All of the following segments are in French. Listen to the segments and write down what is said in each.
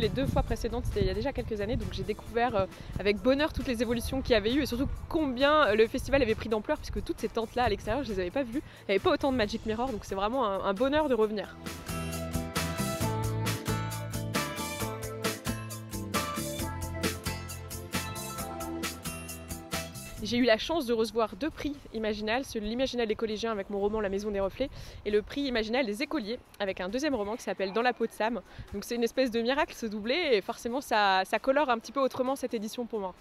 les 2 fois précédentes, c'était il y a déjà quelques années, donc j'ai découvert avec bonheur toutes les évolutions qu'il y avait eu et surtout combien le festival avait pris d'ampleur, puisque toutes ces tentes là à l'extérieur, je les avais pas vues, il n'y avait pas autant de Magic Mirror, donc c'est vraiment un bonheur de revenir. J'ai eu la chance de recevoir 2 prix Imaginal, l'Imaginal des collégiens avec mon roman La Maison des Reflets et le prix Imaginal des écoliers avec un deuxième roman qui s'appelle Dans la peau de Sam. Donc c'est une espèce de miracle ce doublé et forcément ça colore un petit peu autrement cette édition pour moi.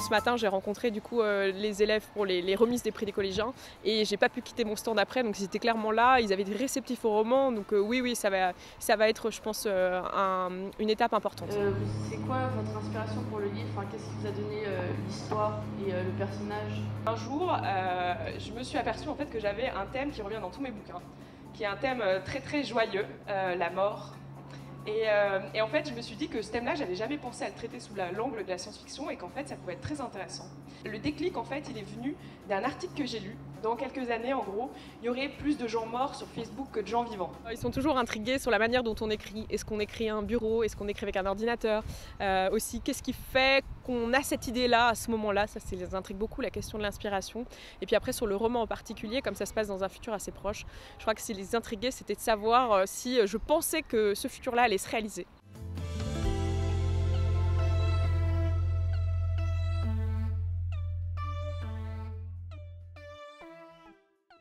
Ce matin, j'ai rencontré du coup les élèves pour les remises des prix des collégiens et j'ai pas pu quitter mon stand après, donc ils étaient clairement là, ils avaient été réceptifs au roman, donc oui, ça va être, je pense, une étape importante. C'est quoi votre inspiration pour le livre? Enfin, qu'est-ce qui vous a donné l'histoire et le personnage? Un jour, je me suis aperçue en fait que j'avais un thème qui revient dans tous mes bouquins, qui est un thème très très joyeux, la mort. Et en fait, je me suis dit que ce thème-là, j'avais jamais pensé à le traiter sous l'angle de la science-fiction et qu'en fait, ça pouvait être très intéressant. Le déclic, en fait, il est venu d'un article que j'ai lu. Dans quelques années, en gros, il y aurait plus de gens morts sur Facebook que de gens vivants. Ils sont toujours intrigués sur la manière dont on écrit. Est-ce qu'on écrit à un bureau? Est-ce qu'on écrit avec un ordinateur? Aussi, qu'est-ce qui fait qu'on a cette idée-là à ce moment-là? Ça les intrigue beaucoup, la question de l'inspiration. Et puis après, sur le roman en particulier, comme ça se passe dans un futur assez proche, je crois que ce qui les intriguait, c'était de savoir si je pensais que ce futur-là allait se réaliser.